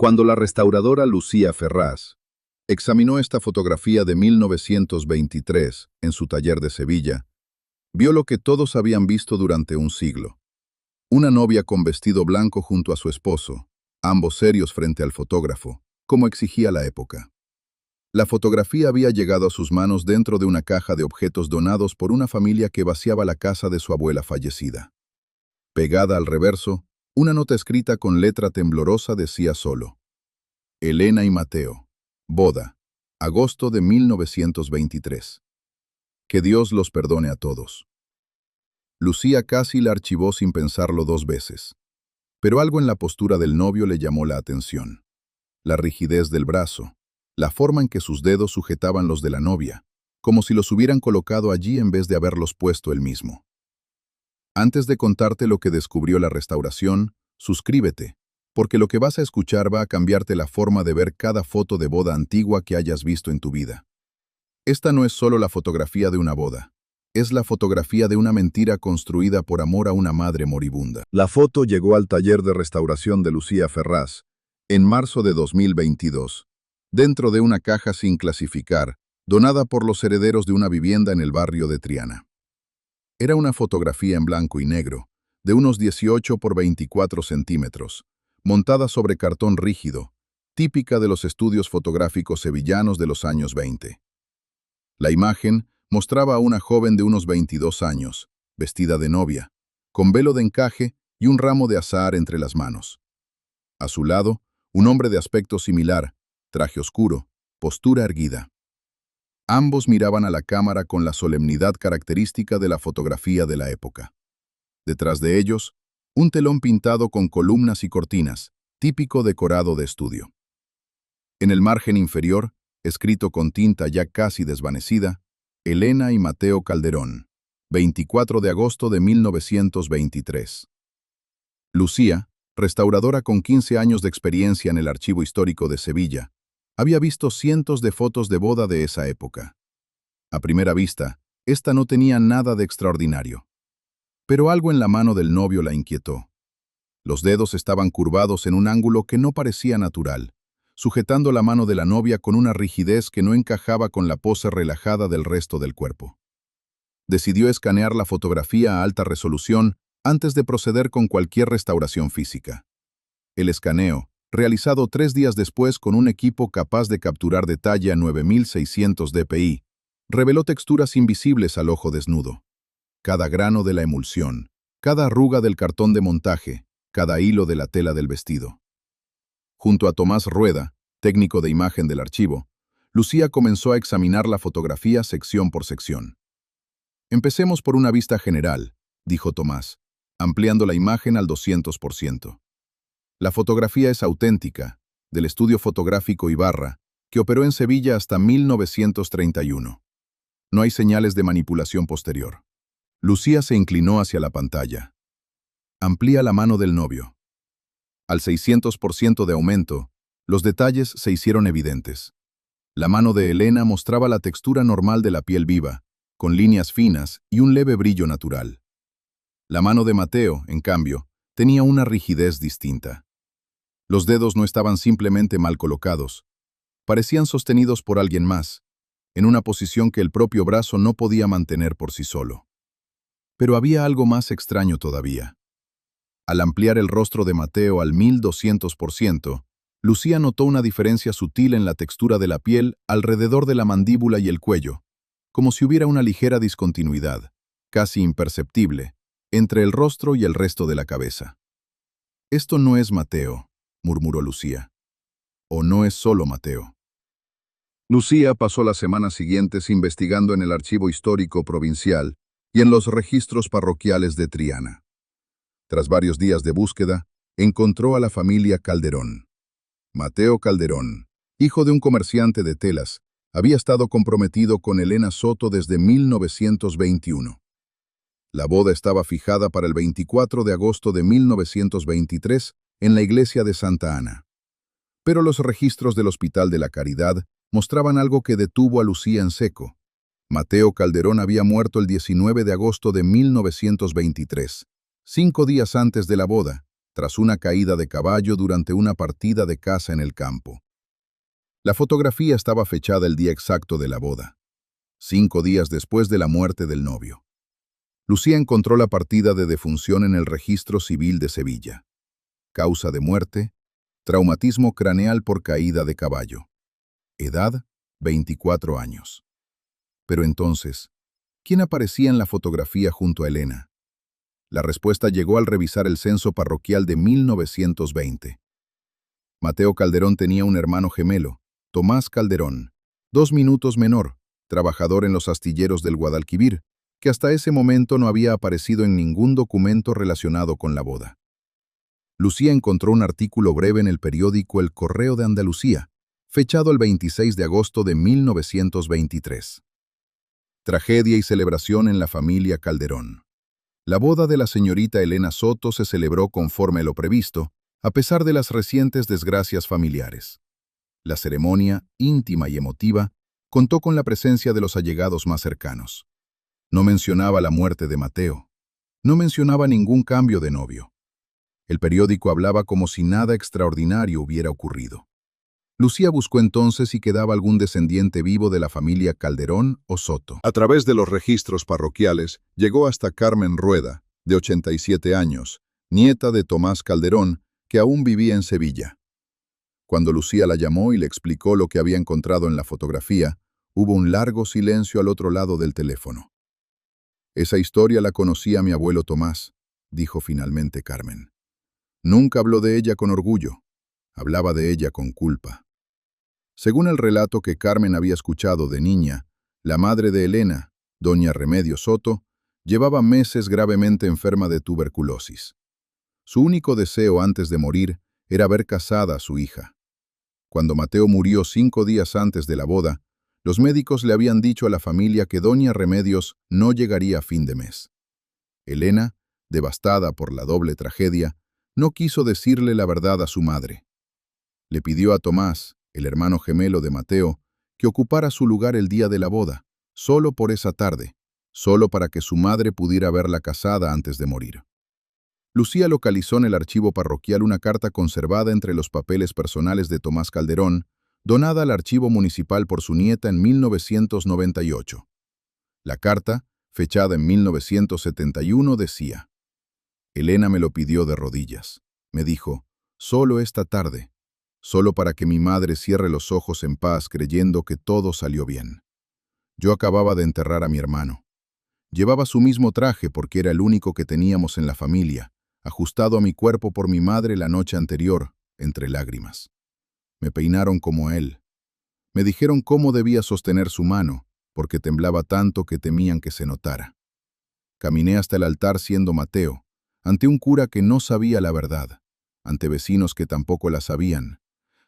Cuando la restauradora Lucía Ferraz examinó esta fotografía de 1923 en su taller de Sevilla, vio lo que todos habían visto durante un siglo. Una novia con vestido blanco junto a su esposo, ambos serios frente al fotógrafo, como exigía la época. La fotografía había llegado a sus manos dentro de una caja de objetos donados por una familia que vaciaba la casa de su abuela fallecida. Pegada al reverso, una nota escrita con letra temblorosa decía solo: Elena y Mateo, boda, agosto de 1923. Que Dios los perdone a todos. Lucía casi la archivó sin pensarlo dos veces. Pero algo en la postura del novio le llamó la atención. La rigidez del brazo, la forma en que sus dedos sujetaban los de la novia, como si los hubieran colocado allí en vez de haberlos puesto él mismo. Antes de contarte lo que descubrió la restauración, suscríbete, porque lo que vas a escuchar va a cambiarte la forma de ver cada foto de boda antigua que hayas visto en tu vida. Esta no es solo la fotografía de una boda, es la fotografía de una mentira construida por amor a una madre moribunda. La foto llegó al taller de restauración de Lucía Ferraz en marzo de 2022, dentro de una caja sin clasificar, donada por los herederos de una vivienda en el barrio de Triana. Era una fotografía en blanco y negro, de unos 18 por 24 centímetros, montada sobre cartón rígido, típica de los estudios fotográficos sevillanos de los años 20. La imagen mostraba a una joven de unos 22 años, vestida de novia, con velo de encaje y un ramo de azahar entre las manos. A su lado, un hombre de aspecto similar, traje oscuro, postura erguida. Ambos miraban a la cámara con la solemnidad característica de la fotografía de la época. Detrás de ellos, un telón pintado con columnas y cortinas, típico decorado de estudio. En el margen inferior, escrito con tinta ya casi desvanecida, Elena y Mateo Calderón, 24 de agosto de 1923. Lucía, restauradora con 15 años de experiencia en el Archivo Histórico de Sevilla, había visto cientos de fotos de boda de esa época. A primera vista, esta no tenía nada de extraordinario. Pero algo en la mano del novio la inquietó. Los dedos estaban curvados en un ángulo que no parecía natural, sujetando la mano de la novia con una rigidez que no encajaba con la pose relajada del resto del cuerpo. Decidió escanear la fotografía a alta resolución antes de proceder con cualquier restauración física. El escaneo, realizado 3 días después con un equipo capaz de capturar detalle a 9600 dpi, reveló texturas invisibles al ojo desnudo. Cada grano de la emulsión, cada arruga del cartón de montaje, cada hilo de la tela del vestido. Junto a Tomás Rueda, técnico de imagen del archivo, Lucía comenzó a examinar la fotografía sección por sección. Empecemos por una vista general, dijo Tomás, ampliando la imagen al 200%. La fotografía es auténtica, del estudio fotográfico Ibarra, que operó en Sevilla hasta 1931. No hay señales de manipulación posterior. Lucía se inclinó hacia la pantalla. Amplía la mano del novio. Al 600% de aumento, los detalles se hicieron evidentes. La mano de Elena mostraba la textura normal de la piel viva, con líneas finas y un leve brillo natural. La mano de Mateo, en cambio, tenía una rigidez distinta. Los dedos no estaban simplemente mal colocados, parecían sostenidos por alguien más, en una posición que el propio brazo no podía mantener por sí solo. Pero había algo más extraño todavía. Al ampliar el rostro de Mateo al 1200%, Lucía notó una diferencia sutil en la textura de la piel alrededor de la mandíbula y el cuello, como si hubiera una ligera discontinuidad, casi imperceptible, entre el rostro y el resto de la cabeza. «Esto no es Mateo», murmuró Lucía. «O no es solo Mateo». Lucía pasó las semanas siguientes investigando en el Archivo Histórico Provincial y en los registros parroquiales de Triana. Tras varios días de búsqueda, encontró a la familia Calderón. Mateo Calderón, hijo de un comerciante de telas, había estado comprometido con Elena Soto desde 1921. La boda estaba fijada para el 24 de agosto de 1923 en la iglesia de Santa Ana. Pero los registros del Hospital de la Caridad mostraban algo que detuvo a Lucía en seco. Mateo Calderón había muerto el 19 de agosto de 1923, 5 días antes de la boda, tras una caída de caballo durante una partida de caza en el campo. La fotografía estaba fechada el día exacto de la boda, 5 días después de la muerte del novio. Lucía encontró la partida de defunción en el Registro Civil de Sevilla. Causa de muerte: traumatismo craneal por caída de caballo. Edad: 24 años. Pero entonces, ¿quién aparecía en la fotografía junto a Elena? La respuesta llegó al revisar el censo parroquial de 1920. Mateo Calderón tenía un hermano gemelo, Tomás Calderón, 2 minutos menor, trabajador en los astilleros del Guadalquivir, que hasta ese momento no había aparecido en ningún documento relacionado con la boda. Lucía encontró un artículo breve en el periódico El Correo de Andalucía, fechado el 26 de agosto de 1923. Tragedia y celebración en la familia Calderón. La boda de la señorita Elena Soto se celebró conforme a lo previsto, a pesar de las recientes desgracias familiares. La ceremonia, íntima y emotiva, contó con la presencia de los allegados más cercanos. No mencionaba la muerte de Mateo. No mencionaba ningún cambio de novio. El periódico hablaba como si nada extraordinario hubiera ocurrido. Lucía buscó entonces si quedaba algún descendiente vivo de la familia Calderón o Soto. A través de los registros parroquiales, llegó hasta Carmen Rueda, de 87 años, nieta de Tomás Calderón, que aún vivía en Sevilla. Cuando Lucía la llamó y le explicó lo que había encontrado en la fotografía, hubo un largo silencio al otro lado del teléfono. «Esa historia la conocía mi abuelo Tomás», dijo finalmente Carmen. Nunca habló de ella con orgullo, hablaba de ella con culpa. Según el relato que Carmen había escuchado de niña, la madre de Elena, doña Remedios Soto, llevaba meses gravemente enferma de tuberculosis. Su único deseo antes de morir era ver casada a su hija. Cuando Mateo murió 5 días antes de la boda, los médicos le habían dicho a la familia que doña Remedios no llegaría a fin de mes. Elena, devastada por la doble tragedia, no quiso decirle la verdad a su madre. Le pidió a Tomás, el hermano gemelo de Mateo, que ocupara su lugar el día de la boda, solo por esa tarde, solo para que su madre pudiera verla casada antes de morir. Lucía localizó en el archivo parroquial una carta conservada entre los papeles personales de Tomás Calderón, donada al archivo municipal por su nieta en 1998. La carta, fechada en 1971, decía: «Elena me lo pidió de rodillas. Me dijo, solo esta tarde, solo para que mi madre cierre los ojos en paz creyendo que todo salió bien. Yo acababa de enterrar a mi hermano. Llevaba su mismo traje porque era el único que teníamos en la familia, ajustado a mi cuerpo por mi madre la noche anterior, entre lágrimas. Me peinaron como a él. Me dijeron cómo debía sostener su mano, porque temblaba tanto que temían que se notara. Caminé hasta el altar siendo Mateo, ante un cura que no sabía la verdad, ante vecinos que tampoco la sabían,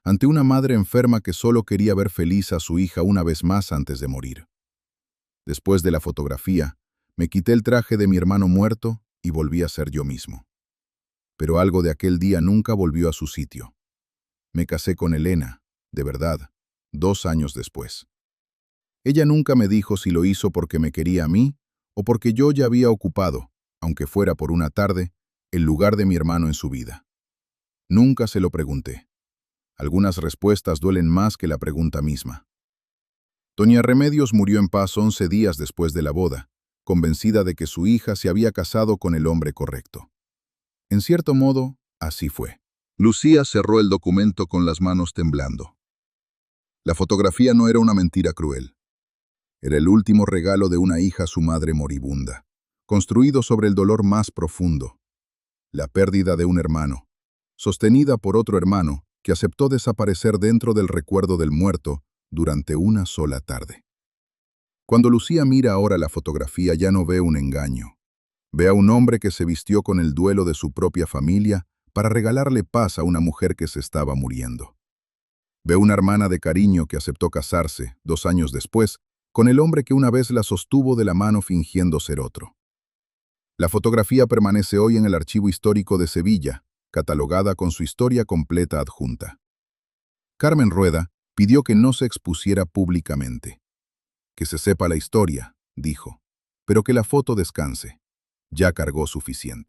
ante una madre enferma que solo quería ver feliz a su hija una vez más antes de morir. Después de la fotografía, me quité el traje de mi hermano muerto y volví a ser yo mismo. Pero algo de aquel día nunca volvió a su sitio. Me casé con Elena, de verdad, 2 años después. Ella nunca me dijo si lo hizo porque me quería a mí o porque yo ya había ocupado, aunque fuera por una tarde, el lugar de mi hermano en su vida. Nunca se lo pregunté. Algunas respuestas duelen más que la pregunta misma. Doña Remedios murió en paz 11 días después de la boda, convencida de que su hija se había casado con el hombre correcto. En cierto modo, así fue. Lucía cerró el documento con las manos temblando. La fotografía no era una mentira cruel. Era el último regalo de una hija a su madre moribunda, construido sobre el dolor más profundo, la pérdida de un hermano, sostenida por otro hermano que aceptó desaparecer dentro del recuerdo del muerto durante una sola tarde. Cuando Lucía mira ahora la fotografía ya no ve un engaño. Ve a un hombre que se vistió con el duelo de su propia familia para regalarle paz a una mujer que se estaba muriendo. Ve una hermana de cariño que aceptó casarse, 2 años después, con el hombre que una vez la sostuvo de la mano fingiendo ser otro. La fotografía permanece hoy en el Archivo Histórico de Sevilla, catalogada con su historia completa adjunta. Carmen Rueda pidió que no se expusiera públicamente. Que se sepa la historia, dijo, pero que la foto descanse. Ya cargó suficiente.